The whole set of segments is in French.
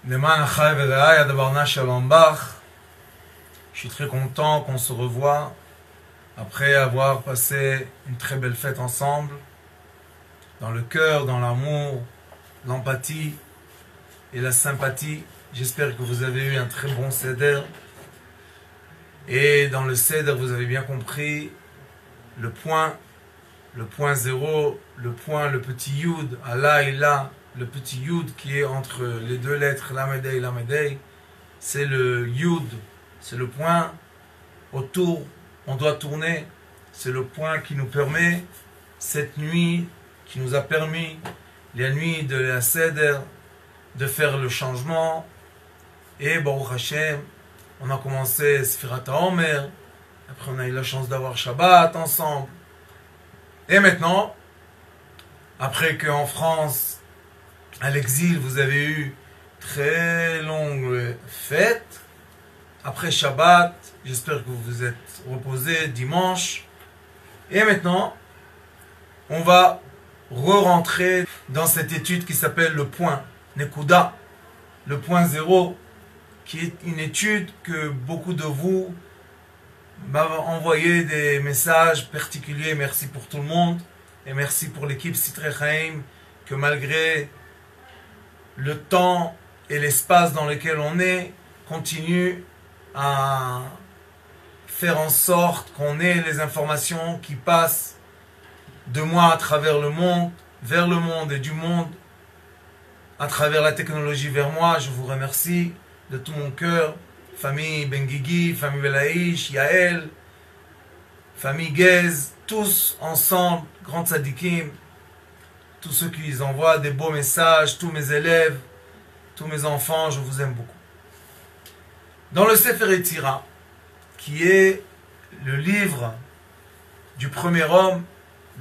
Leman Achai Ve'Re'ai Adabarna Shalom Bach. Je suis très content qu'on se revoie après avoir passé une très belle fête ensemble, dans le cœur, dans l'amour, l'empathie et la sympathie. J'espère que vous avez eu un très bon Seder. Et dans le Seder, vous avez bien compris le point zéro, le petit Yud, Allah et là, le petit Yud qui est entre les deux lettres, Lamedei, c'est le Yud, c'est le point autour, on doit tourner, c'est le point qui nous permet, cette nuit, qui nous a permis, la nuit de la Seder, de faire le changement. Et Baruch Hashem, on a commencé Sfirat HaOmer, après on a eu la chance d'avoir Shabbat ensemble. Et maintenant, après qu'en France, à l'exil, vous avez eu très longue fête, après Shabbat, j'espère que vous vous êtes reposés dimanche. Et maintenant, on va re-rentrer dans cette étude qui s'appelle le point Nekuda, le point zéro, qui est une étude que beaucoup de vous m'avez envoyé des messages particuliers. Merci pour tout le monde et merci pour l'équipe Sitrei Chaim, que malgré le temps et l'espace dans lequel on est, continue à faire en sorte qu'on ait les informations qui passent de moi à travers le monde, vers le monde et du monde à travers la technologie vers moi. Je vous remercie de tout mon cœur. Famille Benguigui, famille Belaïch, Yael, famille Gez, tous ensemble, grands tzadikim, tous ceux qui envoient des beaux messages, tous mes élèves, tous mes enfants, je vous aime beaucoup. Dans le Sefer Yetzira, qui est le livre du premier homme,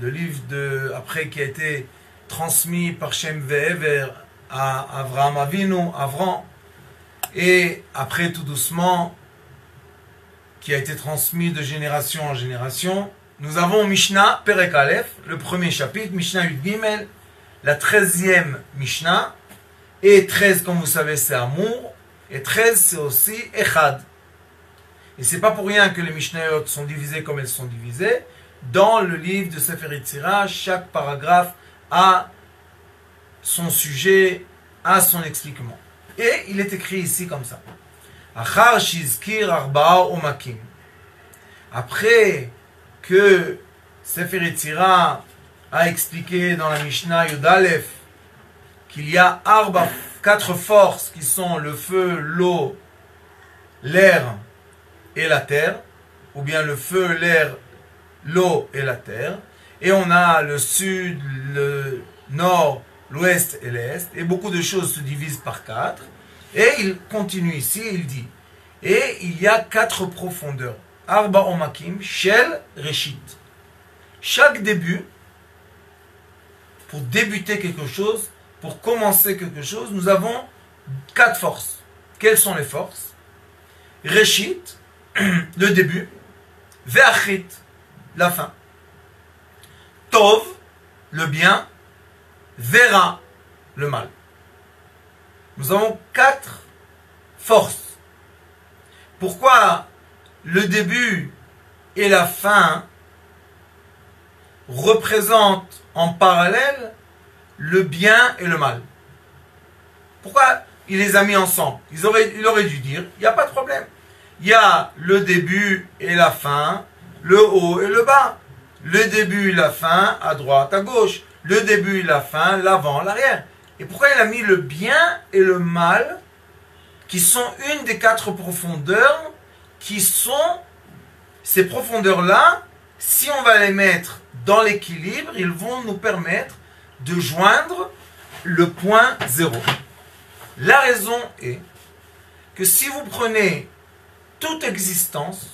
le livre après qui a été transmis par Shem Ve'ever à Avraham Avinu, Avram, et après tout doucement, qui a été transmis de génération en génération, nous avons Mishnah Perek Aleph, le premier chapitre, Mishnah Yud Gimel, la 13e Mishnah, et 13, comme vous savez, c'est Amour, et 13, c'est aussi Echad. Et c'est pas pour rien que les Mishnayot sont divisées comme elles sont divisées. Dans le livre de Sefer Yetzira, chaque paragraphe a son sujet, a son expliquement. Et il est écrit ici comme ça. Achar shizkir arba'a omakim. Après que Sefer Yetzira a expliqué dans la Mishnah Yud Aleph qu'il y a 4 forces qui sont le feu, l'eau, l'air et la terre, ou bien le feu, l'air, l'eau et la terre, et on a le sud, le nord, l'ouest et l'est, et beaucoup de choses se divisent par 4, et il continue ici, il dit, et il y a 4 profondeurs, Arba Omakim, Shel, Reshit. Chaque début, pour débuter quelque chose, pour commencer quelque chose, nous avons 4 forces. Quelles sont les forces? Reshit, le début, Ve'achit, la fin, Tov, le bien, Vera, le mal. Nous avons 4 forces. Pourquoi le début et la fin représentent en parallèle le bien et le mal? Pourquoi il les a mis ensemble? Il aurait dû dire, il n'y a pas de problème. Il y a le début et la fin, le haut et le bas. Le début et la fin, à droite, à gauche. Le début et la fin, l'avant, l'arrière. Et pourquoi il a mis le bien et le mal, qui sont une des 4 profondeurs, qui sont ces profondeurs-là, si on va les mettre dans l'équilibre, ils vont nous permettre de joindre le point zéro. La raison est que si vous prenez toute existence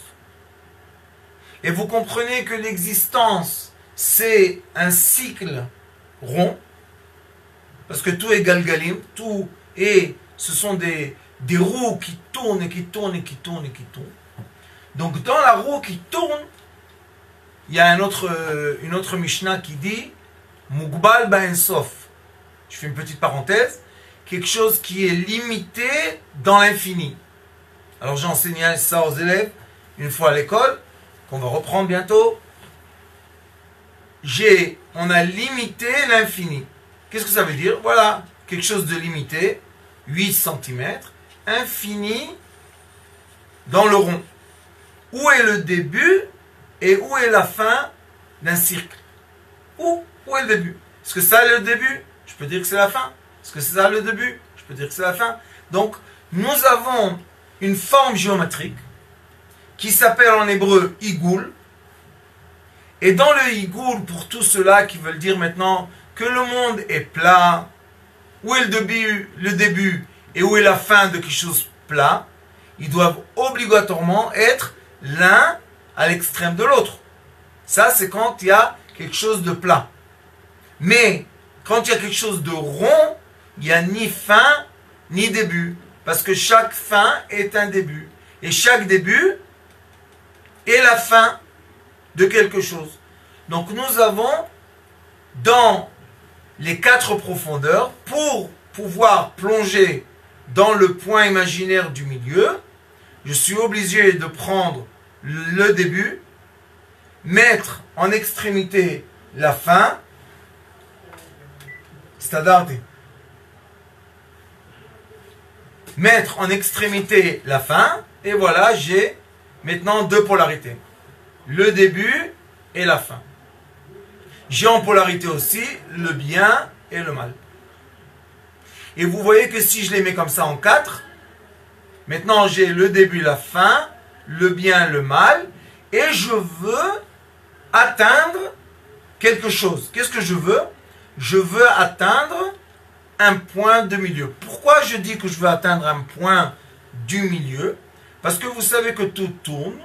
et vous comprenez que l'existence c'est un cycle rond, parce que tout est galgalim, tout est, ce sont des roues qui tournent et qui tournent et qui tournent et qui tournent. Donc dans la roue qui tourne, il y a une autre Mishnah qui dit Mugbal Ba'en Sof. Je fais une petite parenthèse. quelque chose qui est limité dans l'infini. Alors j'ai enseigné ça aux élèves une fois à l'école, qu'on va reprendre bientôt. On a limité l'infini. Qu'est-ce que ça veut dire? Voilà, quelque chose de limité, 8 cm, infini dans le rond. Où est le début et où est la fin d'un cercle? Où est le début? Est-ce que ça est le début? Je peux dire que c'est la fin. Est-ce que c'est ça le début? Je peux dire que c'est la fin. Donc, nous avons une forme géométrique qui s'appelle en hébreu igoul. Et dans le igoul, pour tous ceux-là qui veulent dire maintenant que le monde est plat, où est le début et où est la fin de quelque chose plat, ils doivent obligatoirement être l'un à l'extrême de l'autre. Ça, c'est quand il y a quelque chose de plat. Mais quand il y a quelque chose de rond, il n'y a ni fin ni début. Parce que chaque fin est un début. Et chaque début est la fin de quelque chose. Donc nous avons dans les 4 profondeurs, pour pouvoir plonger dans le point imaginaire du milieu, je suis obligé de prendre le début, mettre en extrémité la fin, c'est-à-dire mettre en extrémité la fin, et voilà, j'ai maintenant 2 polarités. Le début et la fin. J'ai en polarité aussi le bien et le mal. Et vous voyez que si je les mets comme ça en 4, maintenant j'ai le début, la fin, le bien, le mal, et je veux atteindre quelque chose. Qu'est-ce que je veux? Je veux atteindre un point de milieu. Pourquoi je dis que je veux atteindre un point du milieu? Parce que vous savez que tout tourne,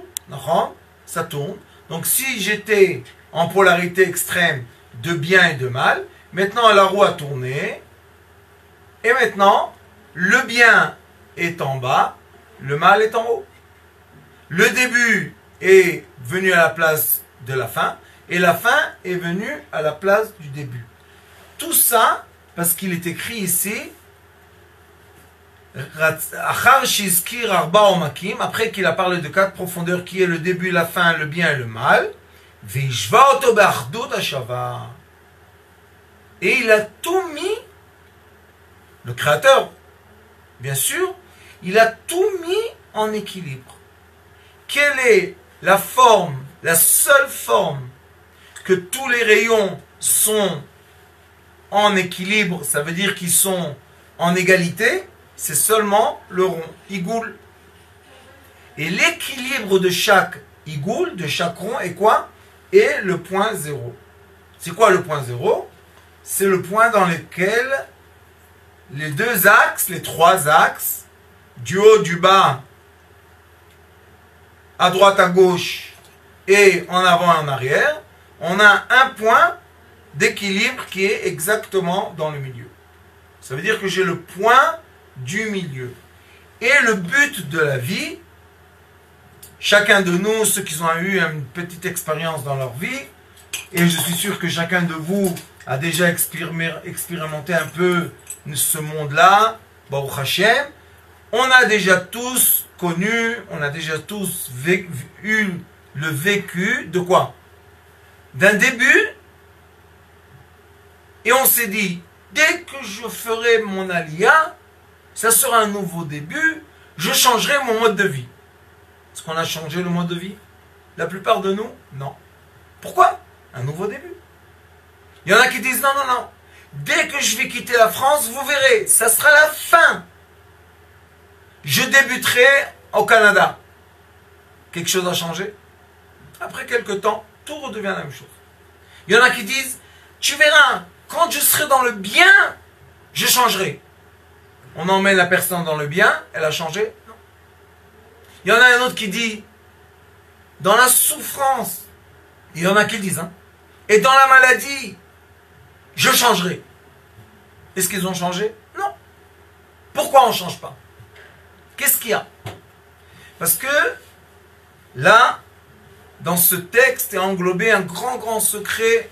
ça tourne. Donc si j'étais en polarité extrême de bien et de mal, maintenant la roue a tourné, et maintenant le bien est en bas, le mal est en haut. Le début est venu à la place de la fin, et la fin est venue à la place du début. Tout ça, parce qu'il est écrit ici, après qu'il a parlé de 4 profondeurs, qui est le début, la fin, le bien et le mal, et il a tout mis, le Créateur, bien sûr, il a tout mis en équilibre. Quelle est la forme, la seule forme que tous les rayons sont en équilibre, ça veut dire qu'ils sont en égalité, c'est seulement le rond, igoul. Et l'équilibre de chaque igoul, de chaque rond, est quoi? Est le point 0. C'est quoi le point 0? C'est le point dans lequel les 2 axes, les 3 axes, du haut, du bas, à droite, à gauche, et en avant et en arrière, on a un point d'équilibre qui est exactement dans le milieu. Ça veut dire que j'ai le point du milieu. Et le but de la vie, chacun de nous, ceux qui ont eu une petite expérience dans leur vie, et je suis sûr que chacun de vous a déjà expérimenté un peu ce monde-là, Baruch Hashem, on a déjà tous connu, on a déjà tous eu le vécu de quoi? D'un début, et on s'est dit, dès que je ferai mon alia, ça sera un nouveau début, je changerai mon mode de vie. Est-ce qu'on a changé le mode de vie? La plupart de nous, non. Pourquoi? Un nouveau début. Il y en a qui disent, non, non, non, dès que je vais quitter la France, vous verrez, ça sera la fin. Je débuterai au Canada. Quelque chose a changé? Après quelques temps, tout redevient la même chose. Il y en a qui disent, tu verras, quand je serai dans le bien, je changerai. On emmène la personne dans le bien, elle a changé? Non. Il y en a un autre qui dit, dans la souffrance, il y en a qui disent, et dans la maladie, je changerai. Est-ce qu'ils ont changé? Non. Pourquoi on ne change pas? Qu'est-ce qu'il y a? Parce que là, dans ce texte est englobé un grand, grand secret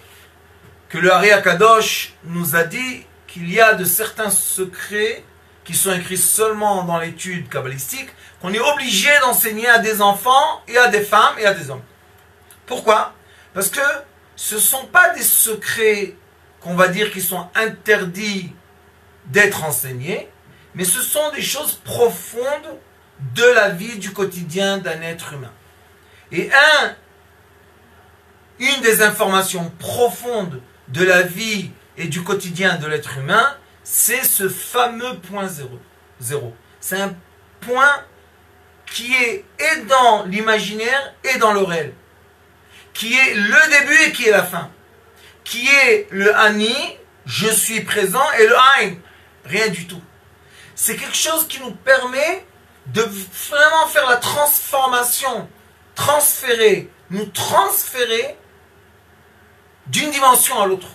que le Ari Akadosh nous a dit qu'il y a de certains secrets qui sont écrits seulement dans l'étude kabbalistique, qu'on est obligé d'enseigner à des enfants et à des femmes et à des hommes. Pourquoi? Parce que ce ne sont pas des secrets qu'on va dire qui sont interdits d'être enseignés, mais ce sont des choses profondes de la vie du quotidien d'un être humain. Et une des informations profondes de la vie et du quotidien de l'être humain, c'est ce fameux point zéro. C'est un point qui est et dans l'imaginaire et dans le réel. Qui est le début et qui est la fin. Qui est le Ani, je suis présent, et le Ain, rien du tout. C'est quelque chose qui nous permet de vraiment faire la transformation, nous transférer d'une dimension à l'autre.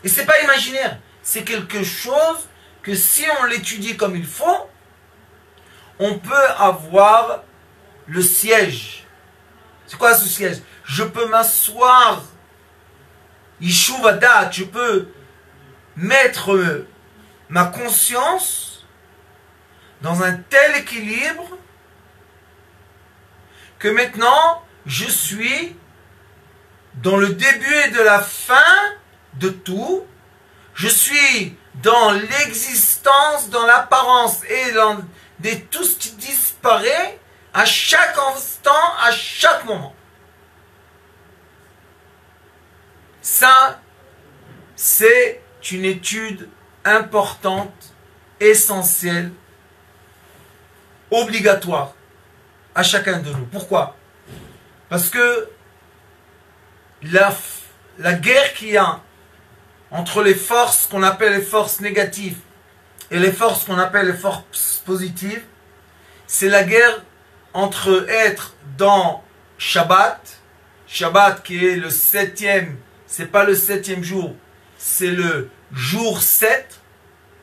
Et c'est pas imaginaire, c'est quelque chose que si on l'étudie comme il faut, on peut avoir le siège. C'est quoi ce siège? Je peux m'asseoir, Yishuv Hadat, je peux mettre ma conscience dans un tel équilibre que maintenant je suis dans le début et de la fin de tout. Je suis dans l'existence, dans l'apparence et dans tout ce qui disparaît à chaque instant, à chaque moment. Ça, c'est une étude importante, essentielle, obligatoire à chacun de nous. Pourquoi? Parce que la guerre qu'il y a entre les forces qu'on appelle les forces négatives et les forces qu'on appelle les forces positives, c'est la guerre entre être dans Shabbat qui est le 7e, c'est pas le 7e jour, c'est le jour 7,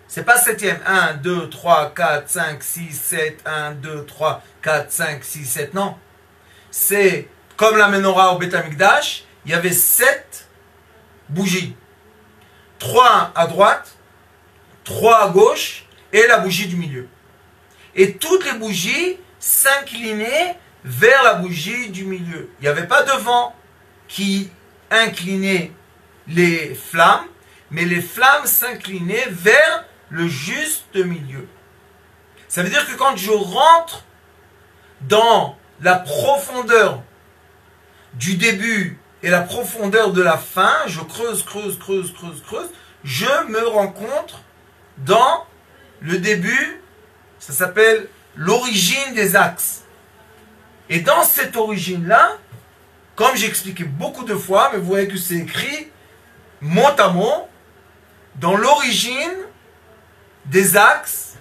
c'est pas 7e, 1, 2, 3, 4, 5, 6, 7, 1, 2, 3, 4, 5, 6, 7, non. C'est comme la menorah au Beth Amikdash, il y avait 7 bougies. 3 à droite, 3 à gauche et la bougie du milieu. Et toutes les bougies s'inclinaient vers la bougie du milieu. Il n'y avait pas de vent qui inclinait les flammes, mais les flammes s'inclinaient vers le juste milieu. Ça veut dire que quand je rentre dans la profondeur du début et la profondeur de la fin, je creuse, je me rencontre dans le début, ça s'appelle l'origine des axes. Et dans cette origine-là, comme j'ai expliqué beaucoup de fois, mais vous voyez que c'est écrit mot à mot, dans l'origine des axes,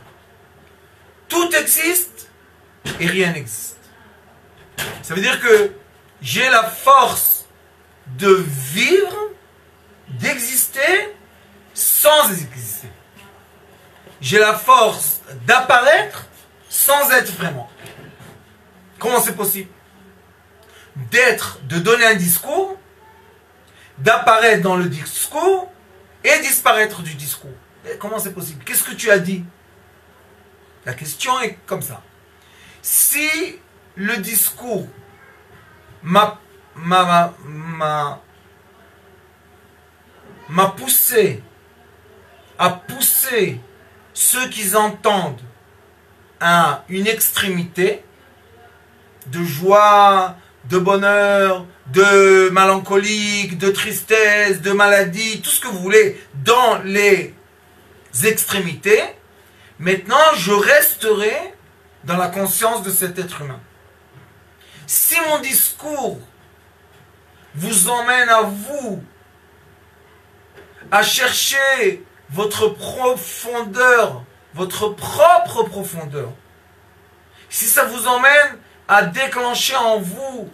tout existe et rien n'existe. Ça veut dire que j'ai la force de vivre, d'exister sans exister. J'ai la force d'apparaître sans être vraiment. Comment c'est possible? De donner un discours, d'apparaître dans le discours et disparaître du discours. Et comment c'est possible? Qu'est-ce que tu as dit? La question est comme ça. Si le discours m'a poussé à pousser ceux qui entendent à une extrémité de joie, de bonheur, de mélancolique, de tristesse, de maladie, tout ce que vous voulez, dans les extrémités, maintenant je resterai dans la conscience de cet être humain. Si mon discours vous emmène à vous, à chercher votre profondeur, votre propre profondeur, si ça vous emmène à déclencher en vous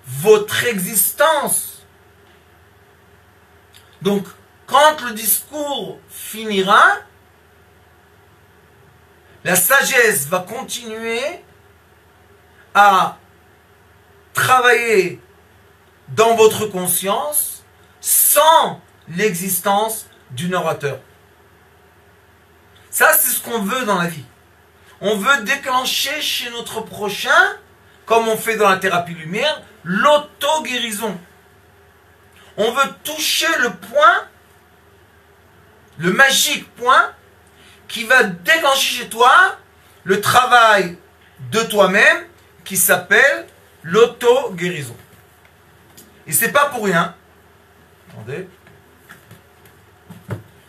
votre existence, donc quand le discours finira, la sagesse va continuer à travailler dans votre conscience sans l'existence d'un orateur. Ça, c'est ce qu'on veut dans la vie. On veut déclencher chez notre prochain, comme on fait dans la thérapie lumière, l'auto-guérison. On veut toucher le point, le magique point, qui va déclencher chez toi le travail de toi-même qui s'appelle l'auto-guérison. Et c'est pas pour rien, attendez,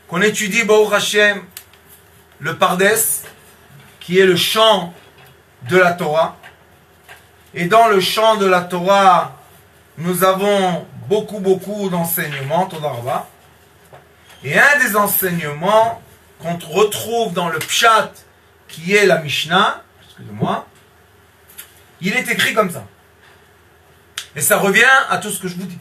qu'on étudie Baruch Hashem le Pardes, qui est le chant de la Torah. Et dans le chant de la Torah, nous avons beaucoup d'enseignements, Toda Rabba. Et un des enseignements qu'on retrouve dans le Pshat, qui est la Mishnah, excusez-moi, il est écrit comme ça. Et ça revient à tout ce que je vous dis.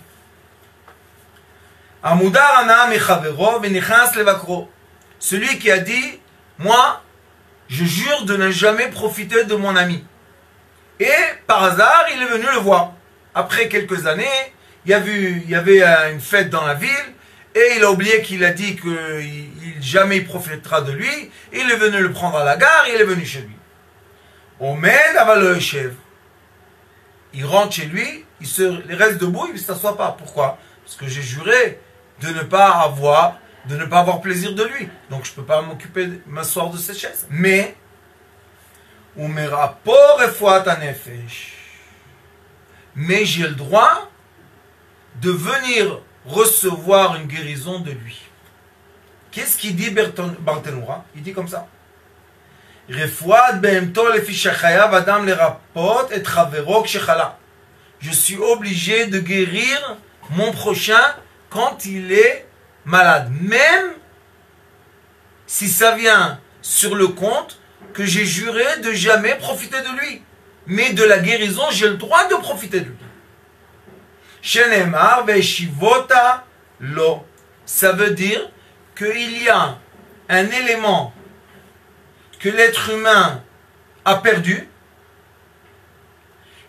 Amudar ana mechavero venichas levakro. Celui qui a dit, moi, je jure de ne jamais profiter de mon ami. Et par hasard, il est venu le voir. Après quelques années, il y avait une fête dans la ville, et il a oublié qu'il a dit qu'il jamais il profitera de lui. Il est venu le prendre à la gare, il est venu chez lui. Omed aval lo yeshev. Il rentre chez lui, il reste debout, il ne s'assoit pas. Pourquoi? Parce que j'ai juré de ne pas avoir plaisir de lui. Donc je ne peux pas m'asseoir de cette chaise. Mais, mais j'ai le droit de venir recevoir une guérison de lui. Qu'est-ce qu'il dit Barthénoura? Il dit comme ça. Je suis obligé de guérir mon prochain quand il est malade. Même si ça vient sur le compte que j'ai juré de jamais profiter de lui. Mais de la guérison, j'ai le droit de profiter de lui. Shenemar veshivota lo. Ça veut dire qu'il y a un élément que l'être humain a perdu,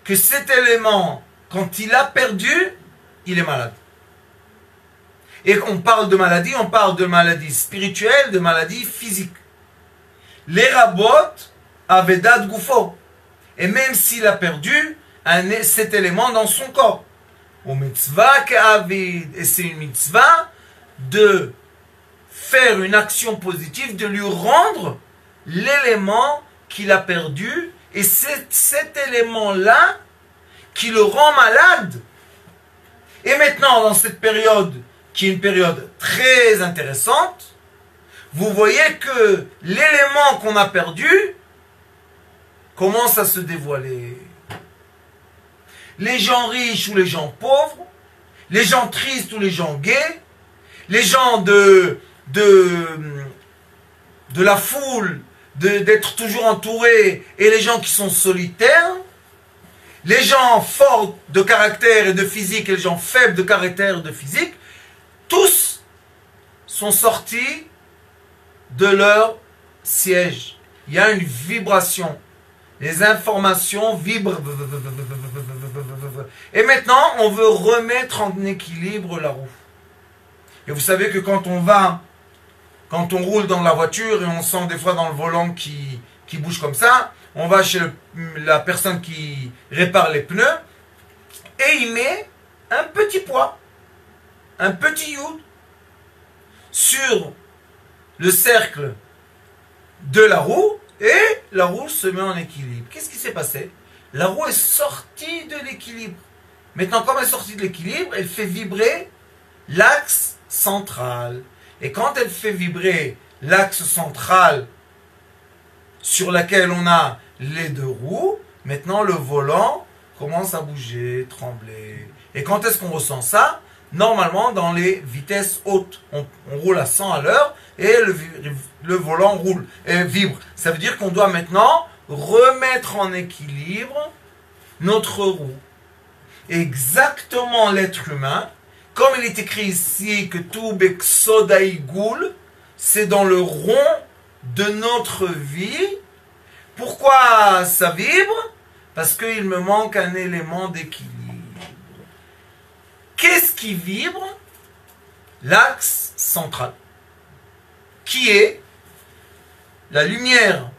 que cet élément, quand il a perdu, il est malade. Et on parle de maladie spirituelle, de maladie physique. Les rabots avedat gufo. Et même s'il a perdu cet élément dans son corps. Au mitzvah ke'avid. Et c'est une mitzvah de faire une action positive, de lui rendre l'élément qu'il a perdu. Et c'est cet élément-là qui le rend malade. Et maintenant, dans cette période, qui est une période très intéressante, vous voyez que l'élément qu'on a perdu commence à se dévoiler. Les gens riches ou les gens pauvres, les gens tristes ou les gens gais, les gens de la foule, d'être toujours entourés, et les gens qui sont solitaires, les gens forts de caractère et de physique et les gens faibles de caractère et de physique, tous sont sortis de leur siège. Il y a une vibration. Les informations vibrent. Et maintenant, on veut remettre en équilibre la roue. Et vous savez que quand on roule dans la voiture et on sent des fois dans le volant qui bouge comme ça, on va chez la personne qui répare les pneus et il met un petit poids, un petit youd sur le cercle de la roue et la roue se met en équilibre. Qu'est-ce qui s'est passé? La roue est sortie de l'équilibre. Maintenant, comme elle est sortie de l'équilibre, elle fait vibrer l'axe central. Et quand elle fait vibrer l'axe central sur laquelle on a les deux roues, maintenant le volant commence à bouger, trembler. Et quand est-ce qu'on ressent ça? Normalement dans les vitesses hautes. On roule à 100 à l'heure et le volant roule et vibre. Ça veut dire qu'on doit maintenant remettre en équilibre notre roue. Exactement l'être humain, comme il est écrit ici que tout bexodaïgoul, c'est dans le rond de notre vie. Pourquoi ça vibre? Parce qu'il me manque un élément d'équilibre. Qu'est-ce qui vibre? L'axe central, qui est la lumière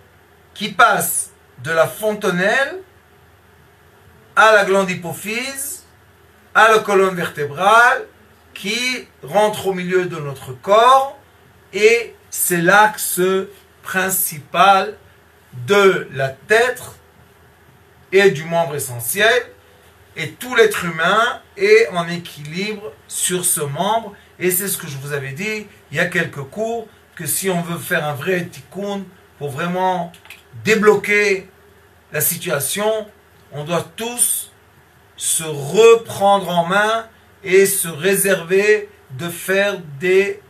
qui passe de la fontanelle à la glande hypophyse, à la colonne vertébrale, qui rentre au milieu de notre corps, et c'est l'axe principal de la tête et du membre essentiel, et tout l'être humain est en équilibre sur ce membre, et c'est ce que je vous avais dit il y a quelques cours, que si on veut faire un vrai tikkun, pour vraiment débloquer la situation, on doit tous se reprendre en main et se réserver de faire des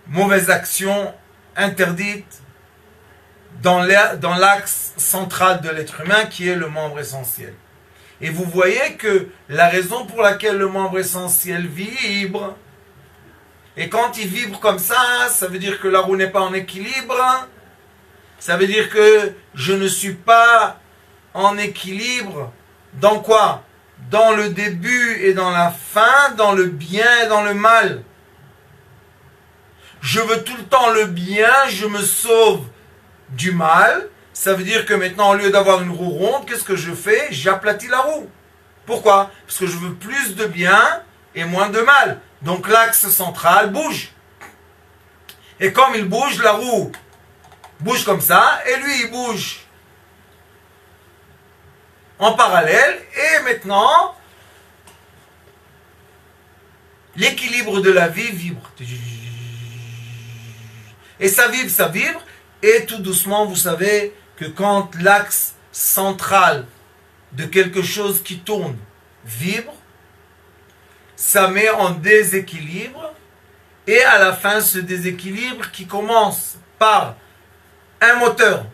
mauvaises actions interdites dans l'axe central de l'être humain qui est le membre essentiel. Et vous voyez que la raison pour laquelle le membre essentiel vibre, et quand il vibre comme ça veut dire que la roue n'est pas en équilibre, ça veut dire que je ne suis pas en équilibre. Dans quoi? Dans le début et dans la fin, dans le bien et dans le mal. Je veux tout le temps le bien, je me sauve du mal. Ça veut dire que maintenant, au lieu d'avoir une roue ronde, qu'est-ce que je fais? J'aplatis la roue. Pourquoi? Parce que je veux plus de bien et moins de mal. Donc l'axe central bouge. Et comme il bouge, la roue bouge comme ça, et lui il bouge en parallèle, et maintenant l'équilibre de la vie vibre. Et ça vibre, et tout doucement, vous savez que quand l'axe central de quelque chose qui tourne vibre, ça met en déséquilibre, et à la fin, ce déséquilibre qui commence par un moteur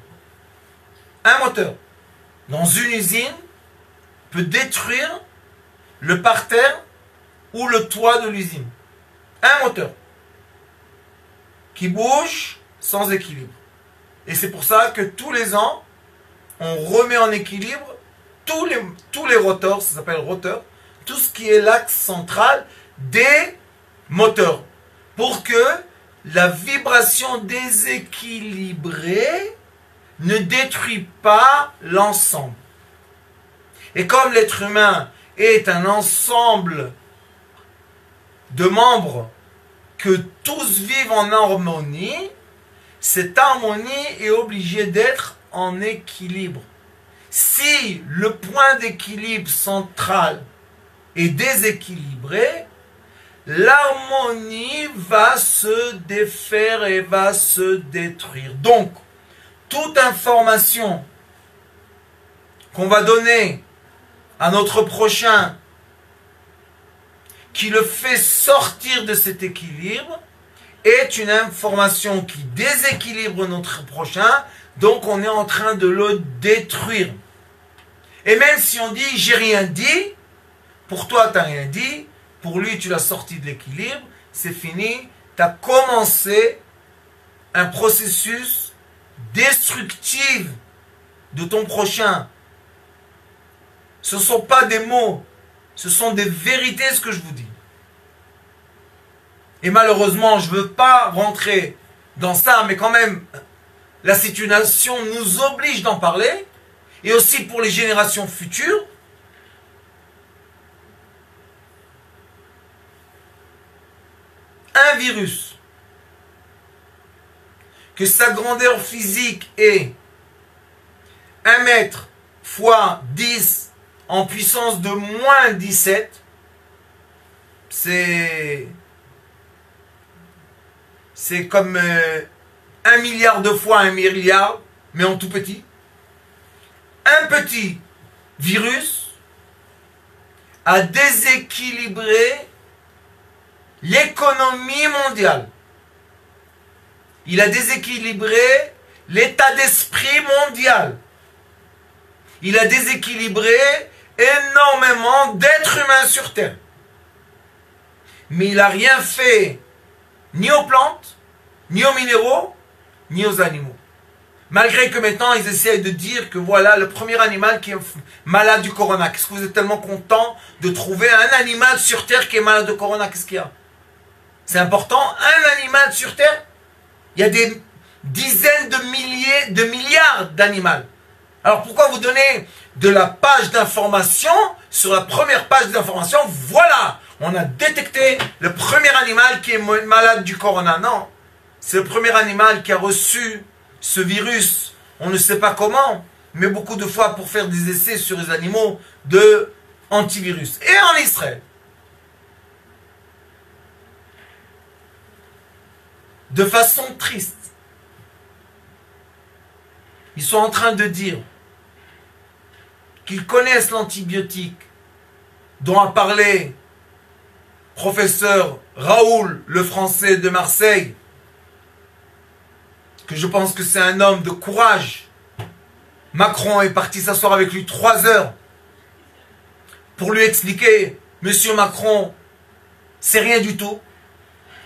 dans une usine peut détruire le parterre ou le toit de l'usine. Un moteur qui bouge sans équilibre. Et c'est pour ça que tous les ans, on remet en équilibre tous les rotors, ça s'appelle rotor, tout ce qui est l'axe central des moteurs, pour que la vibration déséquilibrée ne détruit pas l'ensemble. Et comme l'être humain est un ensemble de membres que tous vivent en harmonie, cette harmonie est obligée d'être en équilibre. Si le point d'équilibre central est déséquilibré, l'harmonie va se défaire et va se détruire. Donc, toute information qu'on va donner à notre prochain qui le fait sortir de cet équilibre est une information qui déséquilibre notre prochain, donc on est en train de le détruire. Et même si on dit j'ai rien dit, pour toi tu n'as rien dit, pour lui tu l'as sorti de l'équilibre, c'est fini, tu as commencé un processus destructif de ton prochain. Ce ne sont pas des mots, ce sont des vérités ce que je vous dis. Et malheureusement, je ne veux pas rentrer dans ça, mais quand même, la situation nous oblige d'en parler, et aussi pour les générations futures. Un virus, que sa grandeur physique est 1 mètre fois 10 en puissance de moins 17, c'est comme 1 milliard de fois 1 milliard, mais en tout petit. Un petit virus a déséquilibré l'économie mondiale. Il a déséquilibré l'état d'esprit mondial. Il a déséquilibré énormément d'êtres humains sur Terre. Mais il n'a rien fait ni aux plantes, ni aux minéraux, ni aux animaux. Malgré que maintenant ils essayent de dire que voilà le premier animal qui est malade du corona. Qu'est-ce que vous êtes tellement content de trouver un animal sur Terre qui est malade de corona? Qu'est-ce qu'il y a? C'est important, un animal sur Terre. Il y a des dizaines de milliers, de milliards d'animaux. Alors pourquoi vous donnez de la page d'information, sur la première page d'information, voilà, on a détecté le premier animal qui est malade du corona. Non, c'est le premier animal qui a reçu ce virus, on ne sait pas comment, mais beaucoup de fois pour faire des essais sur les animaux de antivirus. Et en Israël, de façon triste, ils sont en train de dire qu'ils connaissent l'antibiotique dont a parlé professeur Raoul, le français de Marseille, que je pense que c'est un homme de courage. Macron est parti s'asseoir avec lui 3 heures pour lui expliquer, Monsieur Macron, c'est rien du tout,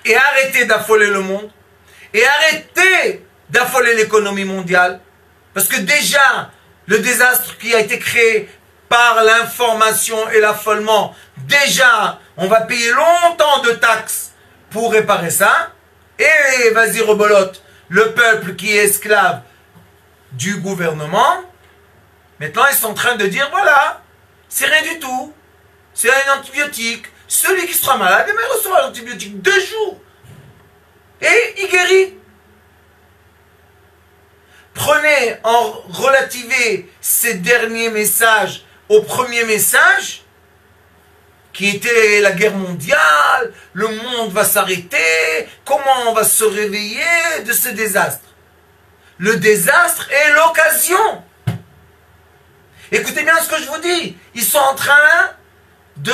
et arrêtez d'affoler le monde, et arrêtez d'affoler l'économie mondiale, parce que déjà, le désastre qui a été créé par l'information et l'affolement, déjà, on va payer longtemps de taxes pour réparer ça, et vas-y rebolote, le peuple qui est esclave du gouvernement, maintenant ils sont en train de dire, voilà, c'est rien du tout, c'est un antibiotique, celui qui sera malade, il recevra l'antibiotique 2 jours, et il guérit. Prenez en relativé ces derniers messages au premier message, qui était la guerre mondiale, le monde va s'arrêter, comment on va se réveiller de ce désastre. Le désastre est l'occasion. Écoutez bien ce que je vous dis. Ils sont en train de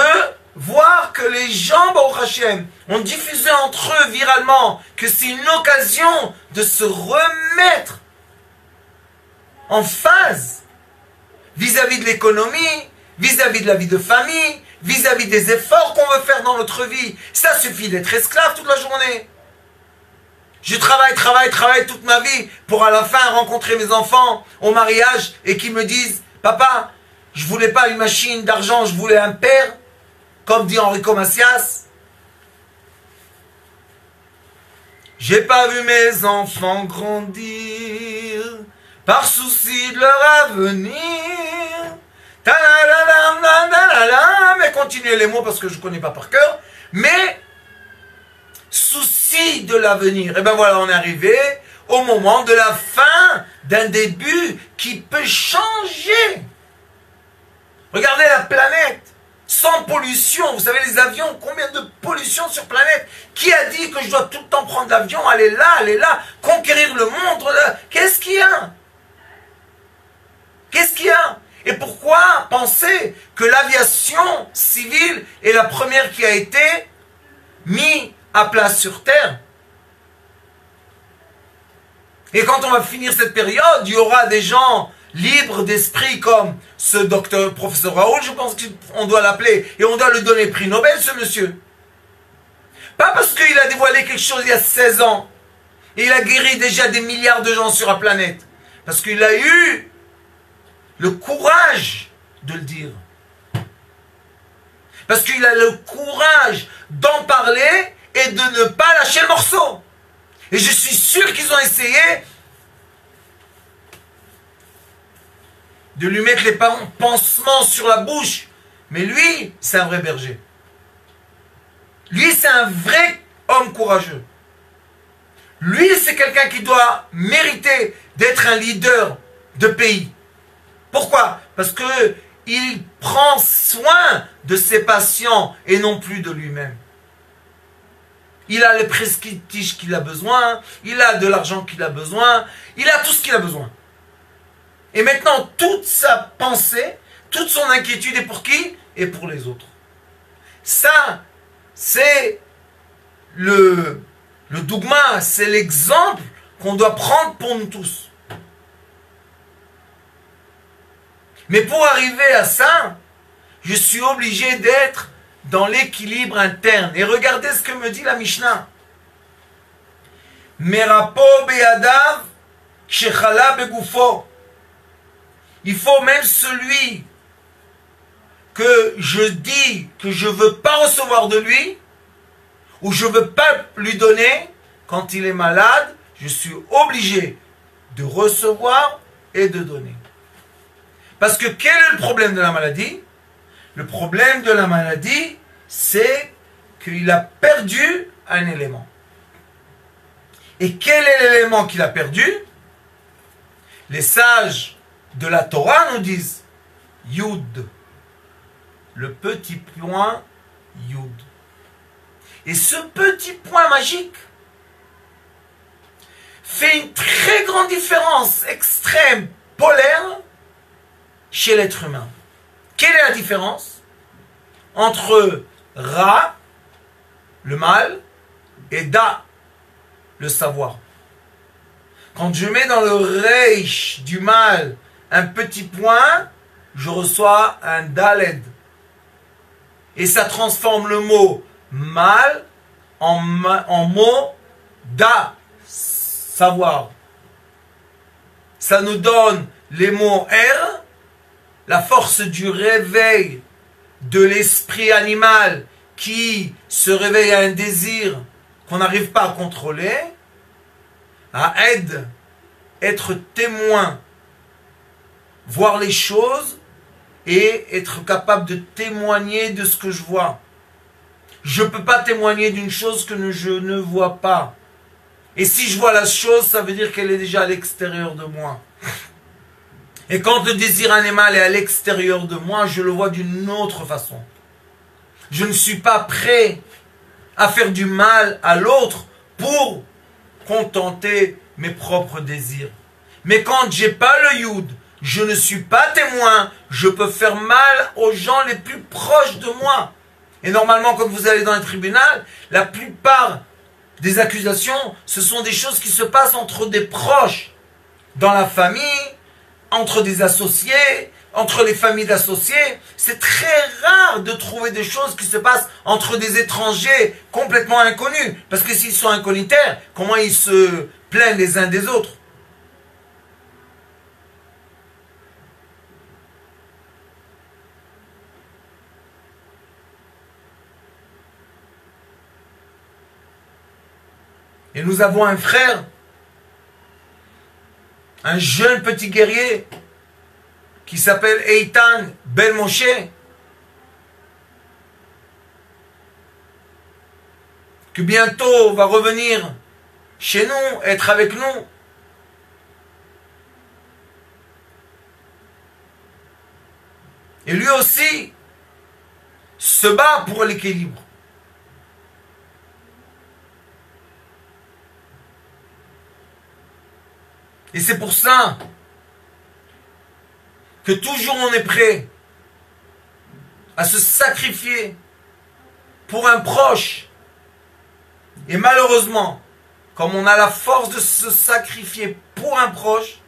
voir que les gens, Baruch Hashem, ont diffusé entre eux viralement que c'est une occasion de se remettre en phase vis-à-vis de l'économie, vis-à-vis de la vie de famille, vis-à-vis des efforts qu'on veut faire dans notre vie. Ça suffit d'être esclave toute la journée. Je travaille toute ma vie pour à la fin rencontrer mes enfants au mariage et qu'ils me disent « Papa, je voulais pas une machine d'argent, je voulais un père », comme dit Enrico Macias. J'ai pas vu mes enfants grandir par souci de leur avenir. Mais continuez les mots parce que je ne connais pas par cœur. Mais souci de l'avenir. Et ben voilà, on est arrivé au moment de la fin d'un début qui peut changer. Regardez la planète. Sans pollution. Vous savez les avions, combien de pollution sur planète? Qui a dit que je dois tout le temps prendre l'avion, aller là, conquérir le monde? Qu'est-ce qu'il y a? Qu'est-ce qu'il y a? Et pourquoi penser que l'aviation civile est la première qui a été mise à place sur Terre? Et quand on va finir cette période, il y aura des gens libres d'esprit comme ce docteur, professeur Raoul, je pense qu'on doit l'appeler, et on doit lui donner le prix Nobel, ce monsieur. Pas parce qu'il a dévoilé quelque chose il y a 16 ans, et il a guéri déjà des milliards de gens sur la planète, parce qu'il a eu le courage de le dire. Parce qu'il a le courage d'en parler et de ne pas lâcher le morceau. Et je suis sûr qu'ils ont essayé de lui mettre les pansements sur la bouche. Mais lui, c'est un vrai berger. Lui, c'est un vrai homme courageux. Lui, c'est quelqu'un qui doit mériter d'être un leader de pays. Pourquoi? Parce qu'il prend soin de ses patients et non plus de lui-même. Il a les prestige qu'il a besoin, il a de l'argent qu'il a besoin, il a tout ce qu'il a besoin. Et maintenant, toute sa pensée, toute son inquiétude est pour qui? Et pour les autres. Ça, c'est le dogma, c'est l'exemple qu'on doit prendre pour nous tous. Mais pour arriver à ça, je suis obligé d'être dans l'équilibre interne. Et regardez ce que me dit la Mishnah. Merapo beyadav shechala begufo. Il faut même celui que je dis que je ne veux pas recevoir de lui, ou je ne veux pas lui donner, quand il est malade, je suis obligé de recevoir et de donner. Parce que quel est le problème de la maladie? Le problème de la maladie, c'est qu'il a perdu un élément. Et quel est l'élément qu'il a perdu? Les sages de la Torah nous disent Yud. Le petit point Yud. Et ce petit point magique fait une très grande différence extrême, polaire, chez l'être humain. Quelle est la différence entre Ra, le mal, et Da, le savoir? Quand je mets dans le Reish du mal un petit point, je reçois un Daled. Et ça transforme le mot mal en mot Da, savoir. Ça nous donne les mots R, la force du réveil de l'esprit animal qui se réveille à un désir qu'on n'arrive pas à contrôler, à être témoin, voir les choses et être capable de témoigner de ce que je vois. Je ne peux pas témoigner d'une chose que je ne vois pas. Et si je vois la chose, ça veut dire qu'elle est déjà à l'extérieur de moi. Et quand le désir animal est à l'extérieur de moi, je le vois d'une autre façon. Je ne suis pas prêt à faire du mal à l'autre pour contenter mes propres désirs. Mais quand j'ai pas le Yud, je ne suis pas témoin, je peux faire mal aux gens les plus proches de moi. Et normalement, quand vous allez dans un tribunal, la plupart des accusations, ce sont des choses qui se passent entre des proches, dans la famille, entre des associés, entre les familles d'associés. C'est très rare de trouver des choses qui se passent entre des étrangers complètement inconnus. Parce que s'ils sont incognitaires, comment ils se plaignent les uns des autres? Et nous avons un frère, un jeune petit guerrier, qui s'appelle Eitan Ben Moshe, que bientôt va revenir chez nous, être avec nous. Et lui aussi se bat pour l'équilibre. Et c'est pour ça que toujours on est prêt à se sacrifier pour un proche. Et malheureusement, comme on a la force de se sacrifier pour un proche,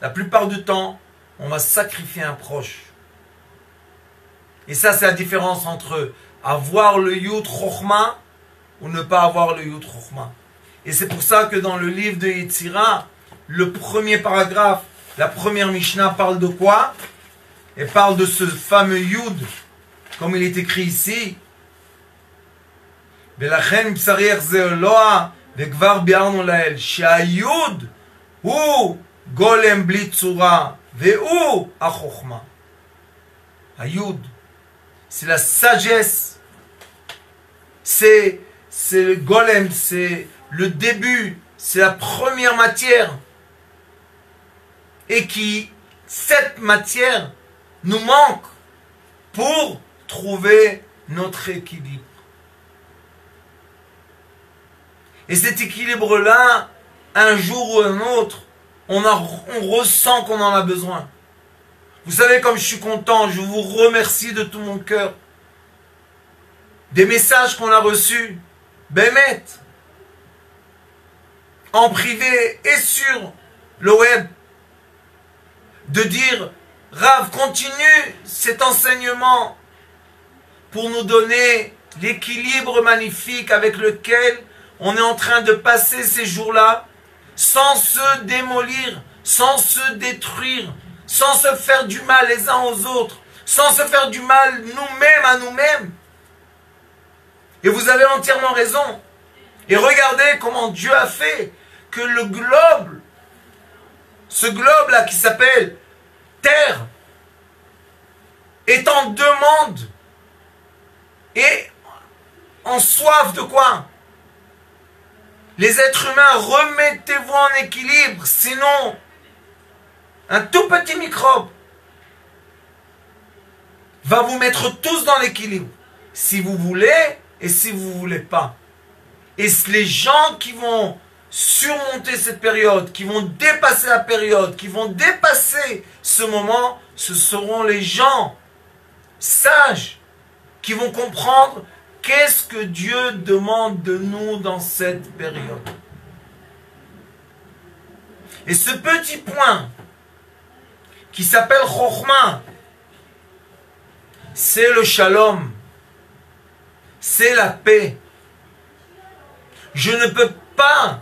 la plupart du temps, on va sacrifier un proche. Et ça, c'est la différence entre avoir le Yud Chochma ou ne pas avoir le Yud Chochma. Et c'est pour ça que dans le livre de Yetzira, le premier paragraphe, la première Mishnah parle de quoi? Elle parle de ce fameux Yud, comme il est écrit ici. ולכן צריך זה אלוה וכבר ביארנו לאל שהיוד הוא גולם בלי צורה והוא החוכמה. היוד, c'est la sagesse, c'est le golem, c'est le début, c'est la première matière. Et qui, cette matière, nous manque pour trouver notre équilibre. Et cet équilibre-là, un jour ou un autre, on ressent qu'on en a besoin. Vous savez, comme je suis content, je vous remercie de tout mon cœur. Des messages qu'on a reçus, Bémet, en privé et sur le web, de dire, Rav, continue cet enseignement pour nous donner l'équilibre magnifique avec lequel on est en train de passer ces jours-là, sans se démolir, sans se détruire, sans se faire du mal les uns aux autres, sans se faire du mal nous-mêmes à nous-mêmes. Et vous avez entièrement raison. Et regardez comment Dieu a fait que le globe, ce globe-là qui s'appelle Terre, est en demande et en soif de quoi? Les êtres humains, remettez-vous en équilibre, sinon un tout petit microbe va vous mettre tous dans l'équilibre, si vous voulez et si vous ne voulez pas. Et les gens qui vont surmonter cette période, qui vont dépasser la période, qui vont dépasser ce moment, ce seront les gens sages qui vont comprendre qu'est-ce que Dieu demande de nous dans cette période. Et ce petit point qui s'appelle Chokhmah, c'est le shalom, c'est la paix. Je ne peux pas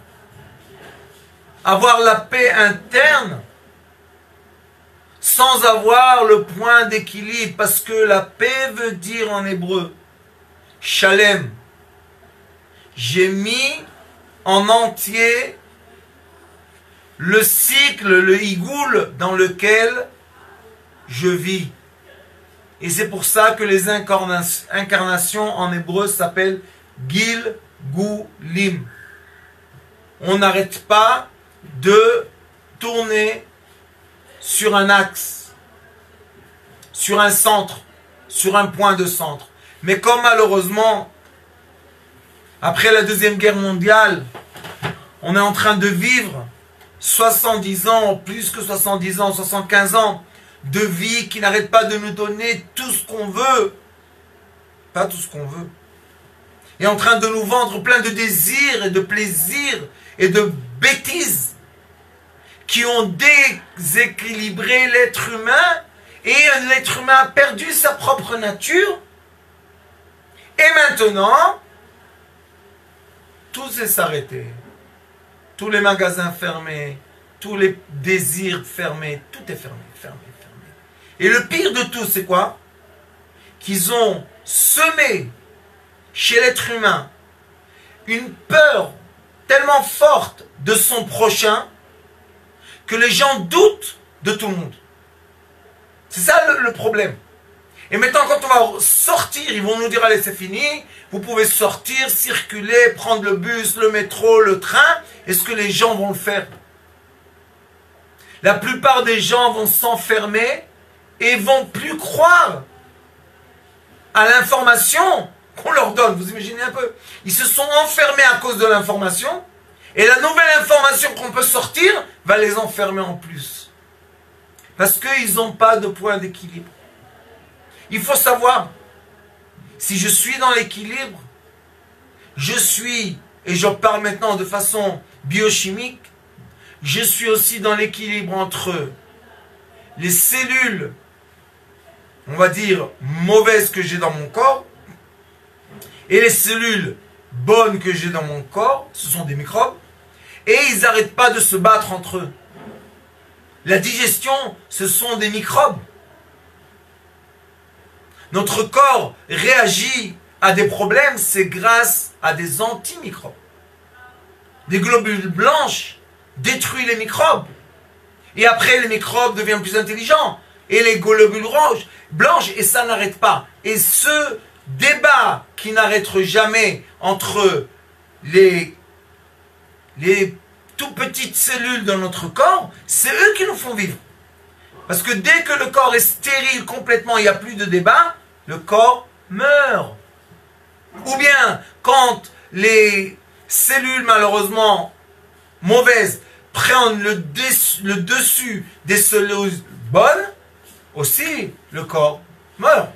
avoir la paix interne sans avoir le point d'équilibre, parce que la paix veut dire en hébreu Shalem. J'ai mis en entier le cycle, le higoul dans lequel je vis. Et c'est pour ça que les incarnations en hébreu s'appellent Gil Goulim. On n'arrête pas de tourner sur un axe, sur un centre, sur un point de centre. Mais comme malheureusement, après la Deuxième Guerre mondiale, on est en train de vivre 70 ans, plus que 70 ans, 75 ans de vie qui n'arrête pas de nous donner tout ce qu'on veut. Pas tout ce qu'on veut. Et en train de nous vendre plein de désirs et de plaisirs et de bêtises qui ont déséquilibré l'être humain, et l'être humain a perdu sa propre nature. Et maintenant, tout s'est arrêté. Tous les magasins fermés, tous les désirs fermés, tout est fermé, fermé, fermé. Et le pire de tout, c'est quoi? Qu'ils ont semé chez l'être humain une peur tellement forte de son prochain que les gens doutent de tout le monde. C'est ça le problème. Et maintenant, quand on va sortir, ils vont nous dire, allez, c'est fini, vous pouvez sortir, circuler, prendre le bus, le métro, le train. Est-ce que les gens vont le faire? La plupart des gens vont s'enfermer et vont plus croire à l'information qu'on leur donne. Vous imaginez un peu? Ils se sont enfermés à cause de l'information, et la nouvelle information qu'on peut sortir va les enfermer en plus. Parce qu'ils n'ont pas de point d'équilibre. Il faut savoir, si je suis dans l'équilibre, je suis, et je parle maintenant de façon biochimique, je suis aussi dans l'équilibre entre les cellules, on va dire, mauvaises que j'ai dans mon corps, et les cellules bonnes que j'ai dans mon corps, ce sont des microbes, et ils n'arrêtent pas de se battre entre eux. La digestion, ce sont des microbes. Notre corps réagit à des problèmes, c'est grâce à des antimicrobes. Des globules blanches détruisent les microbes. Et après, les microbes deviennent plus intelligents. Et les globules blanches, et ça n'arrête pas. Et ce débat qui n'arrête jamais entre les tout petites cellules dans notre corps, c'est eux qui nous font vivre. Parce que dès que le corps est stérile complètement, il n'y a plus de débat, le corps meurt. Ou bien, quand les cellules malheureusement mauvaises prennent le dessus des cellules bonnes, aussi le corps meurt.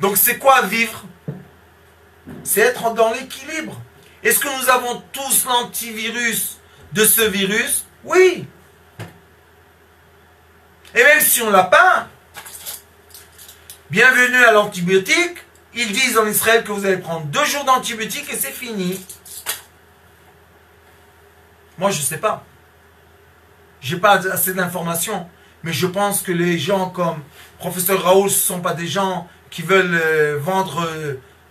Donc c'est quoi vivre? C'est être dans l'équilibre. Est-ce que nous avons tous l'antivirus de ce virus? Oui. Et même si on ne l'a pas, bienvenue à l'antibiotique. Ils disent en Israël que vous allez prendre 2 jours d'antibiotique et c'est fini. Moi, je ne sais pas. Je n'ai pas assez d'informations. Mais je pense que les gens comme professeur Raoul, ce ne sont pas des gens qui veulent vendre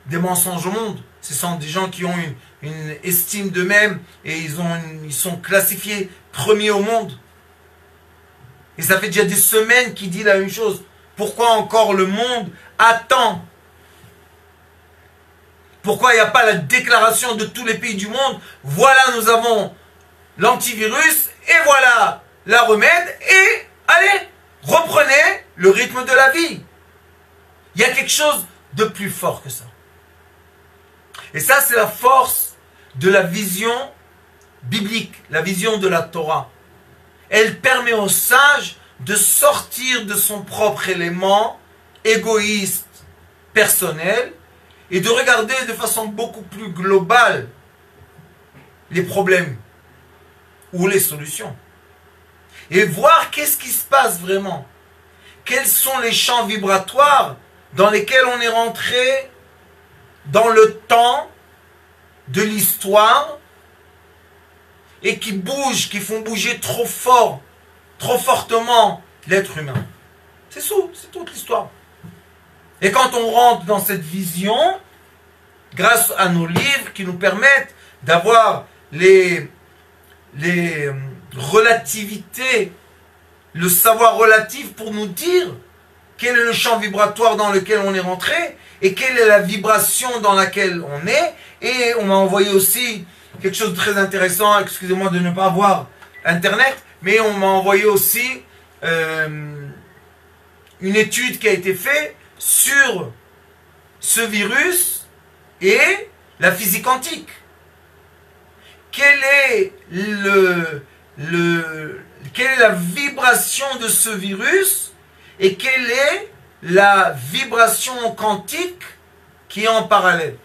des mensonges au monde. Ce sont des gens qui ont une estime d'eux-mêmes et ils sont classifiés premiers au monde. Et ça fait déjà des semaines qu'il dit la même chose. Pourquoi encore le monde attend? Pourquoi il n'y a pas la déclaration de tous les pays du monde? Voilà, nous avons l'antivirus et voilà la remède et allez, reprenez le rythme de la vie. Il y a quelque chose de plus fort que ça. Et ça, c'est la force de la vision biblique, la vision de la Torah. Elle permet au sage de sortir de son propre élément égoïste, personnel, et de regarder de façon beaucoup plus globale les problèmes ou les solutions. Et voir qu'est-ce qui se passe vraiment. Quels sont les champs vibratoires dans lesquels on est rentré dans le temps de l'histoire et qui bougent, qui font bouger trop fort, trop fortement l'être humain. C'est toute l'histoire. Et quand on rentre dans cette vision, grâce à nos livres qui nous permettent d'avoir les relativités, le savoir relatif pour nous dire quel est le champ vibratoire dans lequel on est rentré et quelle est la vibration dans laquelle on est. Et on m'a envoyé aussi quelque chose de très intéressant, excusez-moi de ne pas avoir internet, mais on m'a envoyé aussi une étude qui a été faite sur ce virus et la physique quantique. Quelle est la vibration de ce virus et quelle est la vibration quantique qui est en parallèle?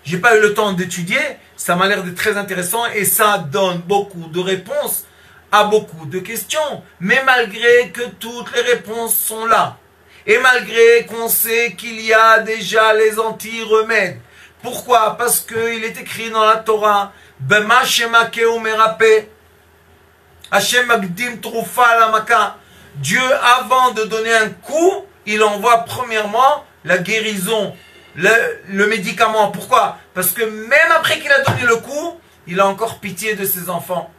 J'ai pas eu le temps d'étudier, ça m'a l'air de très intéressant et ça donne beaucoup de réponses à beaucoup de questions. Mais malgré que toutes les réponses sont là, et malgré qu'on sait qu'il y a déjà les anti-remèdes. Pourquoi? Parce qu'il est écrit dans la Torah, Bema shemakeu merape, Hashem magdim trufa la maka. Dieu, avant de donner un coup, il envoie premièrement la guérison, le médicament. Pourquoi? Parce que même après qu'il a donné le coup, il a encore pitié de ses enfants.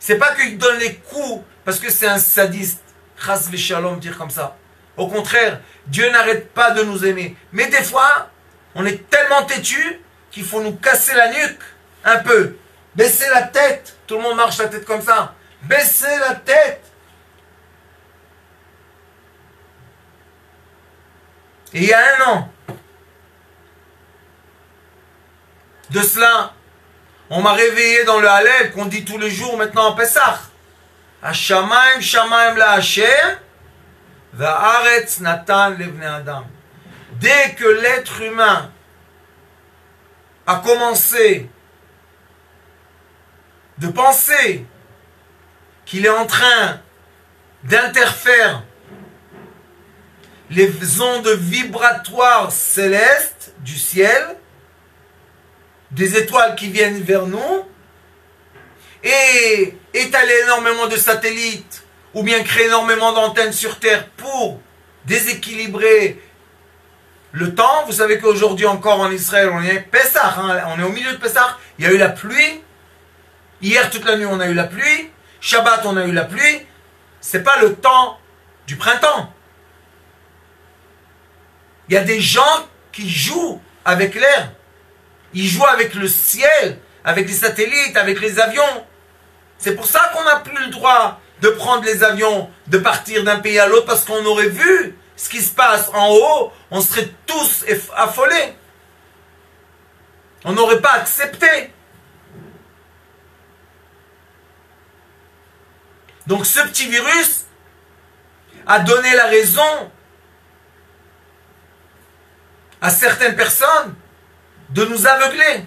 C'est pas qu'il donne les coups parce que c'est un sadiste. Chas v'shalom, dire comme ça. Au contraire, Dieu n'arrête pas de nous aimer. Mais des fois, on est tellement têtu qu'il faut nous casser la nuque un peu. Baisser la tête. Tout le monde marche la tête comme ça. Baisser la tête. Et il y a un an de cela, on m'a réveillé dans le Hallel qu'on dit tous les jours maintenant en Pessah. Hashamaim shamaim la Hashem, va'aretz natan levnei adam. Dès que l'être humain a commencé de penser qu'il est en train d'interférer les ondes vibratoires célestes du ciel, des étoiles qui viennent vers nous, et étaler énormément de satellites, ou bien créer énormément d'antennes sur Terre pour déséquilibrer le temps. Vous savez qu'aujourd'hui encore en Israël, on est Pessah, on est au milieu de Pessah, il y a eu la pluie. Hier toute la nuit on a eu la pluie, Shabbat on a eu la pluie. C'est pas le temps du printemps. Il y a des gens qui jouent avec l'air. Ils jouent avec le ciel, avec les satellites, avec les avions. C'est pour ça qu'on n'a plus le droit de prendre les avions, de partir d'un pays à l'autre, parce qu'on aurait vu ce qui se passe en haut, on serait tous affolés. On n'aurait pas accepté. Donc ce petit virus a donné la raison à certaines personnes de nous aveugler.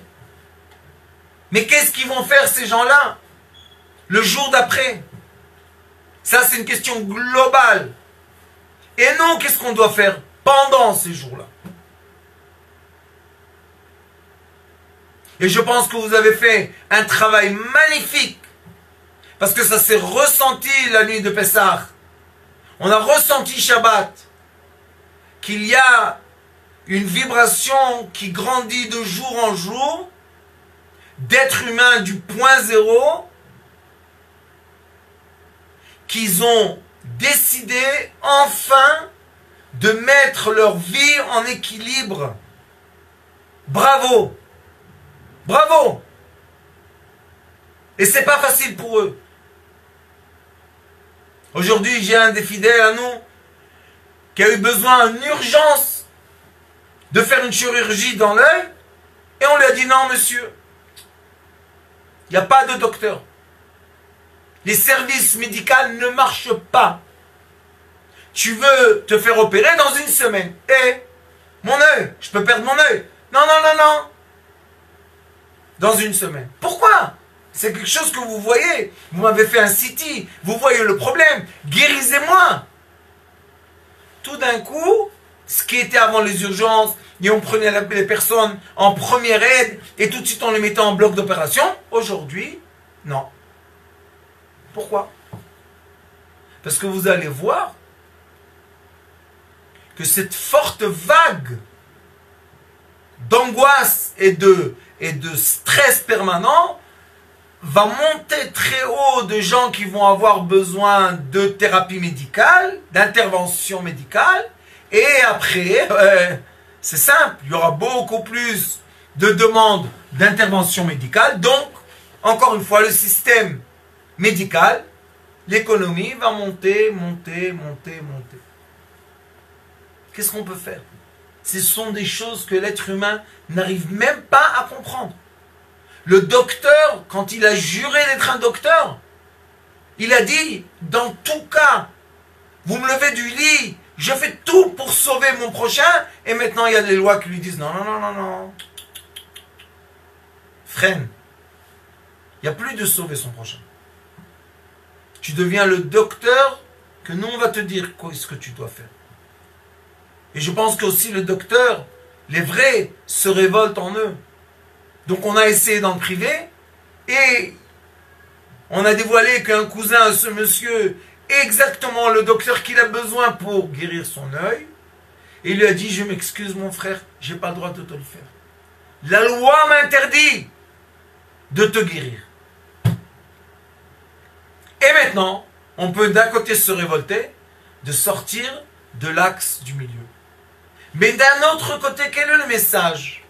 Mais qu'est-ce qu'ils vont faire ces gens-là le jour d'après? Ça, c'est une question globale. Et nous, qu'est-ce qu'on doit faire pendant ces jours-là? Et je pense que vous avez fait un travail magnifique, parce que ça s'est ressenti la nuit de Pessah. On a ressenti Shabbat, qu'il y a une vibration qui grandit de jour en jour, d'êtres humains du point zéro, qu'ils ont décidé enfin de mettre leur vie en équilibre. Bravo! Bravo! Et c'est pas facile pour eux. Aujourd'hui, j'ai un des fidèles à nous qui a eu besoin en urgence de faire une chirurgie dans l'œil et on lui a dit non monsieur, il n'y a pas de docteur. Les services médicaux ne marchent pas. Tu veux te faire opérer dans une semaine. Et mon œil, je peux perdre mon œil. Non, non, non, non. Dans une semaine. Pourquoi? C'est quelque chose que vous voyez. Vous m'avez fait un CT. Vous voyez le problème. Guérisez-moi. Tout d'un coup, ce qui était avant les urgences, et on prenait les personnes en première aide, et tout de suite on les mettait en bloc d'opération, aujourd'hui, non. Pourquoi? Parce que vous allez voir que cette forte vague d'angoisse et de stress permanent va monter très haut de gens qui vont avoir besoin de thérapie médicale, d'intervention médicale, et après, c'est simple, il y aura beaucoup plus de demandes d'intervention médicale, donc, encore une fois, le système médical, l'économie va monter, monter, monter, monter. Qu'est-ce qu'on peut faire? Ce sont des choses que l'être humain n'arrive même pas à comprendre. Le docteur, quand il a juré d'être un docteur, il a dit, dans tout cas, vous me levez du lit, je fais tout pour sauver mon prochain, et maintenant il y a des lois qui lui disent, non, non, non, non, non. Freine. Il n'y a plus de sauver son prochain. Tu deviens le docteur que nous on va te dire quoi est-ce que tu dois faire. Et je pense qu'aussi le docteur, les vrais, se révoltent en eux. Donc on a essayé dans le privé et on a dévoilé qu'un cousin à ce monsieur est exactement le docteur qu'il a besoin pour guérir son œil. Et il lui a dit, je m'excuse mon frère, j'ai pas le droit de te le faire. La loi m'interdit de te guérir. Et maintenant, on peut d'un côté se révolter, de sortir de l'axe du milieu. Mais d'un autre côté, quel est le message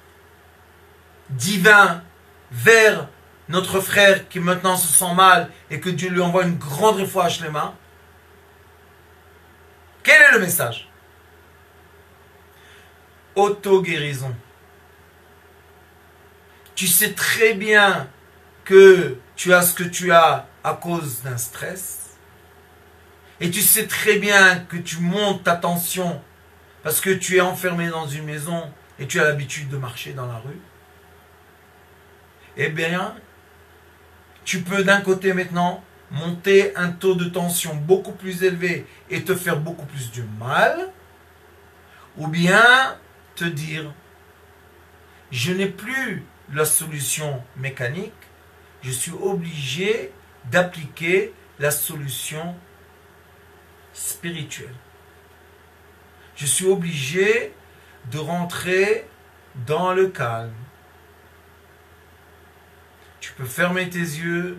divin vers notre frère qui maintenant se sent mal et que Dieu lui envoie une grande réfouache les mains? Quel est le message? Auto-guérison. Tu sais très bien que tu as ce que tu as à cause d'un stress. Et tu sais très bien que tu montes ta tension parce que tu es enfermé dans une maison et tu as l'habitude de marcher dans la rue. Eh bien, tu peux d'un côté maintenant monter un taux de tension beaucoup plus élevé et te faire beaucoup plus de mal, ou bien te dire, je n'ai plus la solution mécanique, je suis obligé d'appliquer la solution spirituelle. Je suis obligé de rentrer dans le calme. Tu peux fermer tes yeux,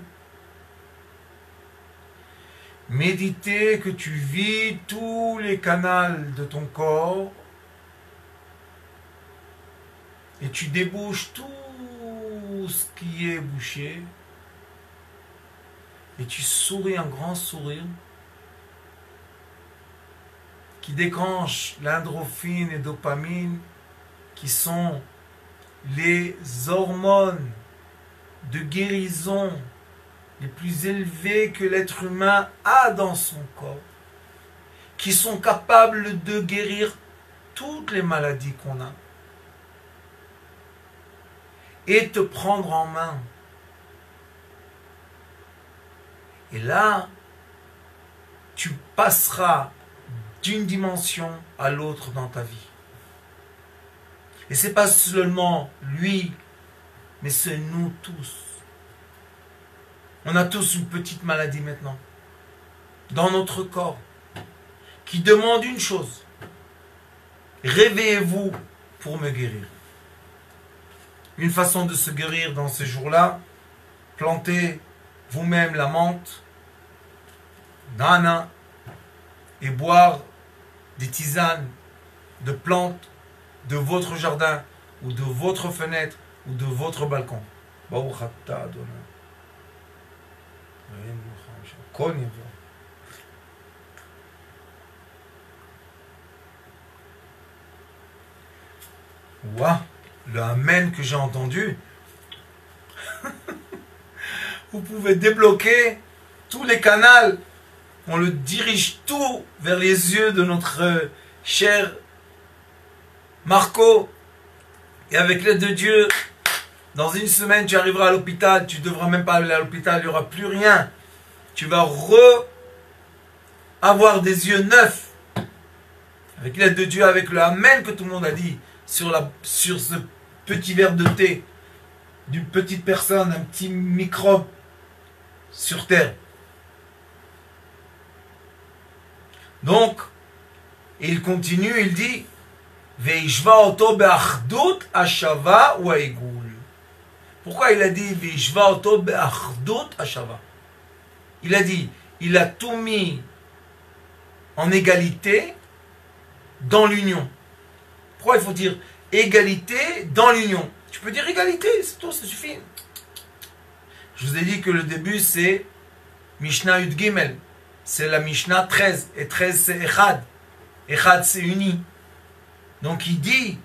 méditer que tu vis tous les canaux de ton corps et tu débouches tout ce qui est bouché et tu souris un grand sourire qui déclenche l'endorphine et dopamine qui sont les hormones de guérison les plus élevées que l'être humain a dans son corps, qui sont capables de guérir toutes les maladies qu'on a et te prendre en main. Et là, tu passeras d'une dimension à l'autre dans ta vie. Et c'est pas seulement lui, mais c'est nous tous. On a tous une petite maladie maintenant, dans notre corps, qui demande une chose. Réveillez-vous pour me guérir. Une façon de se guérir dans ces jours-là, plantez vous-même la menthe, nana, et boire des tisanes de plantes de votre jardin, ou de votre fenêtre, ou de votre balcon. Ouah, le Amen que j'ai entendu. Vous pouvez débloquer tous les canaux. On le dirige tout vers les yeux de notre cher Marco. Et avec l'aide de Dieu, dans une semaine, tu arriveras à l'hôpital. Tu ne devras même pas aller à l'hôpital. Il n'y aura plus rien. Tu vas avoir des yeux neufs. Avec l'aide de Dieu, avec le Amen que tout le monde a dit sur ce petit verre de thé d'une petite personne, un petit microbe sur terre. Donc, il continue, il dit Veishva oto be'achdut hashava ou ha'igul. Pourquoi il a dit Veishva oto be'achdut hashava? Il a dit, il a tout mis en égalité dans l'union. Pourquoi il faut dire égalité dans l'union? Tu peux dire égalité, c'est tout, ça suffit. Je vous ai dit que le début c'est Mishnah Yud Gimel. C'est la Mishnah 13. Et 13 c'est Echad. Echad c'est uni. Donc il dit,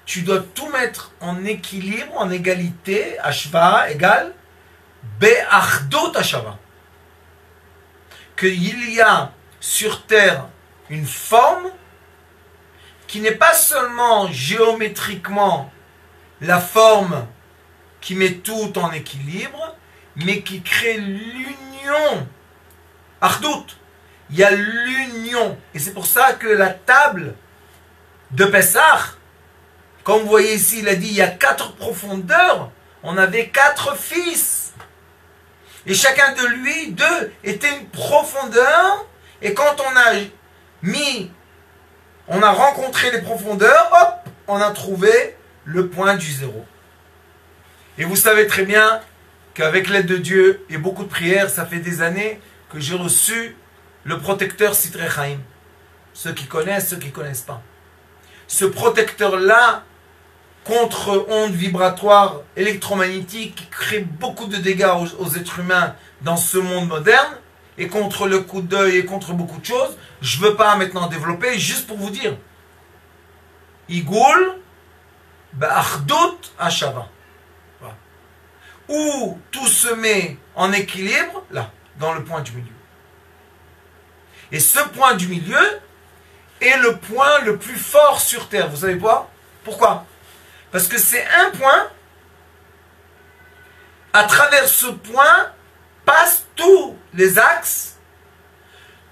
tu dois tout mettre en équilibre, en égalité, Ashva égale, Be'achdut Ashava. Qu'il y a sur terre une forme qui n'est pas seulement géométriquement la forme qui met tout en équilibre, mais qui crée l'union. Achdut. Il y a l'union. Et c'est pour ça que la table de Pessah, comme vous voyez ici, il a dit il y a 4 profondeurs. On avait 4 fils. Et chacun de lui, 2, était une profondeur. Et quand on a rencontré les profondeurs, hop, on a trouvé le point du zéro. Et vous savez très bien qu'avec l'aide de Dieu et beaucoup de prières, ça fait des années que j'ai reçu le protecteur Sitrei Chaim. Ceux qui connaissent, ceux qui ne connaissent pas. Ce protecteur-là, contre ondes vibratoires électromagnétiques qui créent beaucoup de dégâts aux êtres humains dans ce monde moderne, et contre le coup d'œil et contre beaucoup de choses, je ne veux pas maintenant développer, juste pour vous dire. Igul, ba'achdut hashava. Où tout se met en équilibre, là, dans le point du milieu. Et ce point du milieu est le point le plus fort sur Terre. Vous savez quoi? Pourquoi? Parce que c'est un point, à travers ce point, passent tous les axes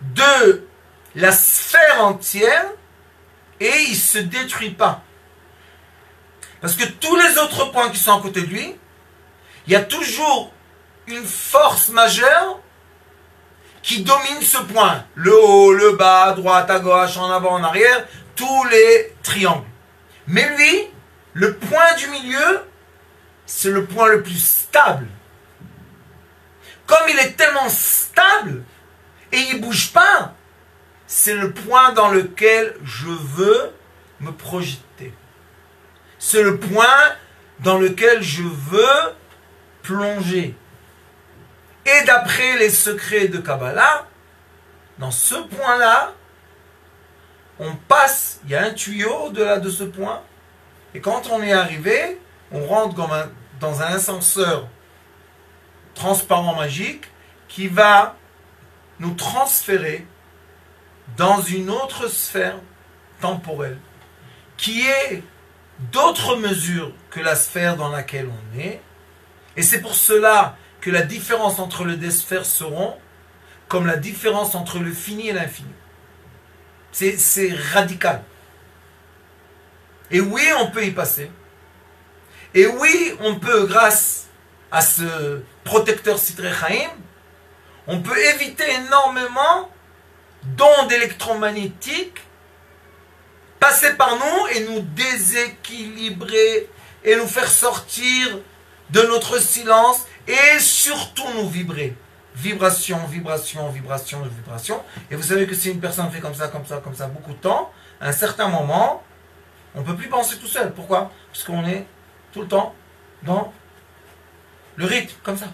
de la sphère entière et il ne se détruit pas. Parce que tous les autres points qui sont à côté de lui, il y a toujours une force majeure qui domine ce point. Le haut, le bas, à droite, à gauche, en avant, en arrière, tous les triangles. Mais lui, le point du milieu, c'est le point le plus stable. Comme il est tellement stable et il ne bouge pas, c'est le point dans lequel je veux me projeter. C'est le point dans lequel je veux plonger. Et d'après les secrets de Kabbalah, dans ce point-là, on passe, il y a un tuyau au-delà de ce point, et quand on est arrivé, on rentre dans un ascenseur transparent magique qui va nous transférer dans une autre sphère temporelle qui est d'autres mesures que la sphère dans laquelle on est. Et c'est pour cela que la différence entre les deux sphères seront comme la différence entre le fini et l'infini. C'est radical. Et oui, on peut y passer. Et oui, on peut, grâce à ce protecteur Sitrei Chaim, on peut éviter énormément d'ondes électromagnétiques, pas passer par nous et nous déséquilibrer et nous faire sortir de notre silence et surtout nous vibrer. Vibration, vibration, vibration, vibration. Et vous savez que si une personne fait comme ça, comme ça, comme ça, beaucoup de temps, à un certain moment, on ne peut plus penser tout seul. Pourquoi? Parce qu'on est tout le temps dans le rythme, comme ça.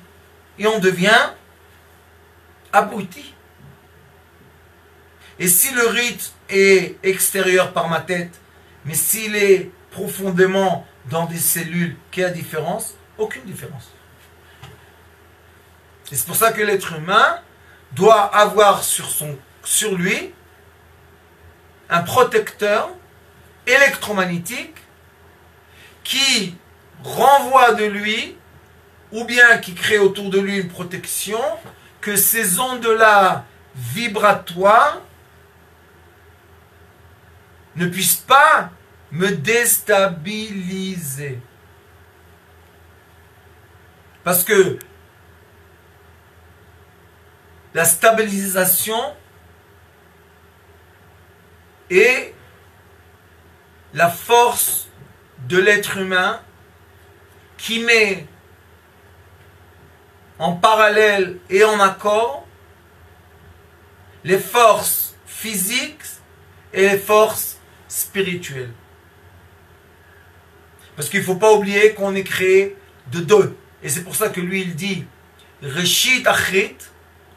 Et on devient abruti. Et si le rythme est extérieur par ma tête, mais s'il est profondément dans des cellules, quelle est la différence? Aucune différence. Et c'est pour ça que l'être humain doit avoir sur lui un protecteur électromagnétique qui renvoie de lui, ou bien qui crée autour de lui une protection, que ces ondes-là vibratoires ne puissent pas me déstabiliser. Parce que la stabilisation est la force de l'être humain qui met en parallèle et en accord les forces physiques et les forces spirituelles. Parce qu'il ne faut pas oublier qu'on est créé de deux. Et c'est pour ça que lui il dit Reshit Achrit,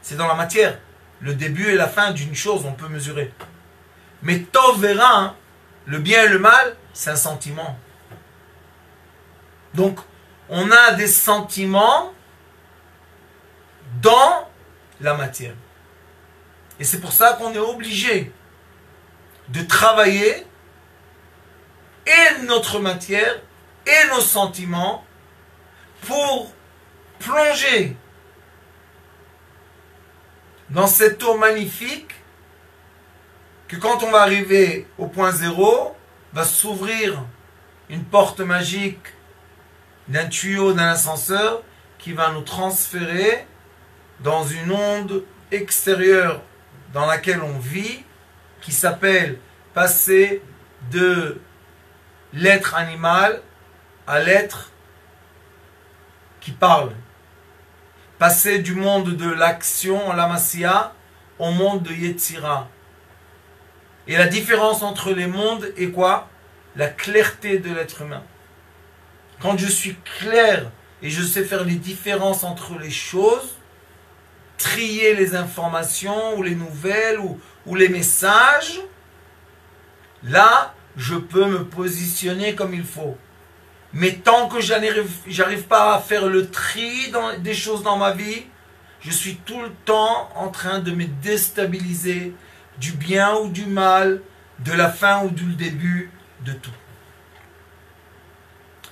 c'est dans la matière. Le début et la fin d'une chose, on peut mesurer. Mais Tov verra, le bien et le mal, c'est un sentiment. Donc, on a des sentiments dans la matière. Et c'est pour ça qu'on est obligé de travailler et notre matière et nos sentiments pour plonger dans cette eau magnifique que quand on va arriver au point zéro, va s'ouvrir une porte magique d'un tuyau, d'un ascenseur qui va nous transférer dans une onde extérieure dans laquelle on vit, qui s'appelle passer de l'être animal à l'être qui parle. Passer du monde de l'action, la Massia, au monde de Yetzira. Et la différence entre les mondes est quoi? La clarté de l'être humain. Quand je suis clair et je sais faire les différences entre les choses, trier les informations ou les nouvelles ou les messages, là, je peux me positionner comme il faut. Mais tant que j'arrive pas à faire le tri des choses dans ma vie, je suis tout le temps en train de me déstabiliser du bien ou du mal, de la fin ou du début, de tout.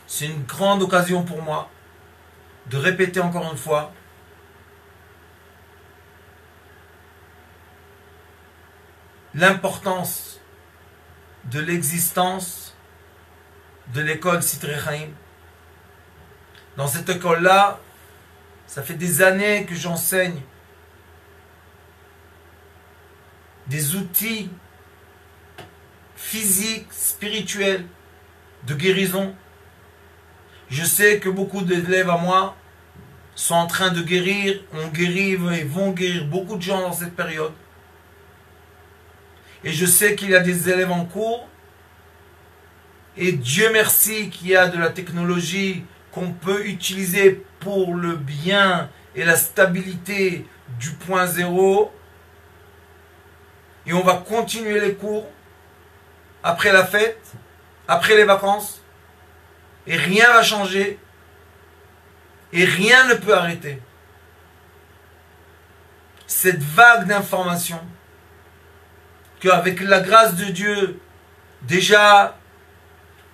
C'est une grande occasion pour moi de répéter encore une fois l'importance de l'existence de l'école Sitrei Chaim. Dans cette école-là, ça fait des années que j'enseigne des outils physiques, spirituels, de guérison. Je sais que beaucoup d'élèves à moi sont en train de guérir, ont guéri et vont guérir beaucoup de gens dans cette période. Et je sais qu'il y a des élèves en cours. Et Dieu merci qu'il y a de la technologie qu'on peut utiliser pour le bien et la stabilité du point zéro. Et on va continuer les cours après la fête, après les vacances. Et rien va changer. Et rien ne peut arrêter. Cette vague d'informations qu'avec la grâce de Dieu, déjà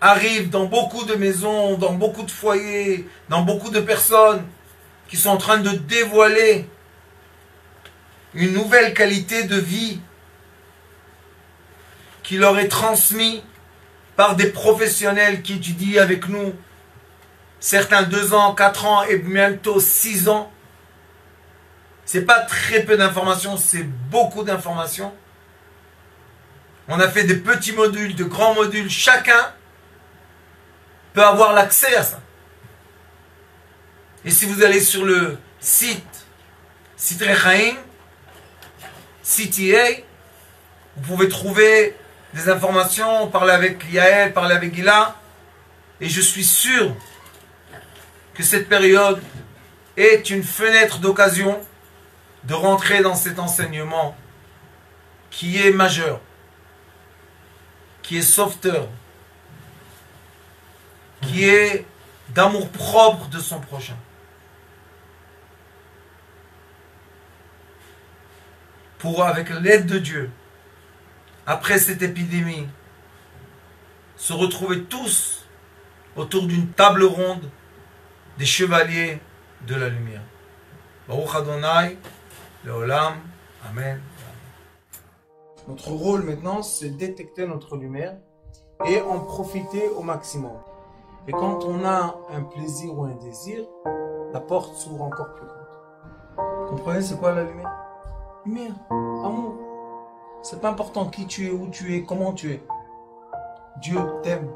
arrive dans beaucoup de maisons, dans beaucoup de foyers, dans beaucoup de personnes qui sont en train de dévoiler une nouvelle qualité de vie qui leur est transmise par des professionnels qui étudient avec nous, certains 2 ans, 4 ans et bientôt 6 ans. C'est pas très peu d'informations, c'est beaucoup d'informations. On a fait des petits modules, de grands modules. Chacun peut avoir l'accès à ça. Et si vous allez sur le site Rechaim, CTA, vous pouvez trouver des informations, parler avec Yael, parler avec Gila. Et je suis sûr que cette période est une fenêtre d'occasion de rentrer dans cet enseignement qui est majeur, qui est sauveteur, qui est d'amour propre de son prochain. Pour, avec l'aide de Dieu, après cette épidémie, se retrouver tous autour d'une table ronde des chevaliers de la lumière. Baruch Adonai, Leolam, Amen. Notre rôle maintenant, c'est détecter notre lumière et en profiter au maximum. Et quand on a un plaisir ou un désir, la porte s'ouvre encore plus grande. Vous comprenez, c'est quoi la lumière? Lumière, amour. C'est pas important qui tu es, où tu es, comment tu es. Dieu t'aime.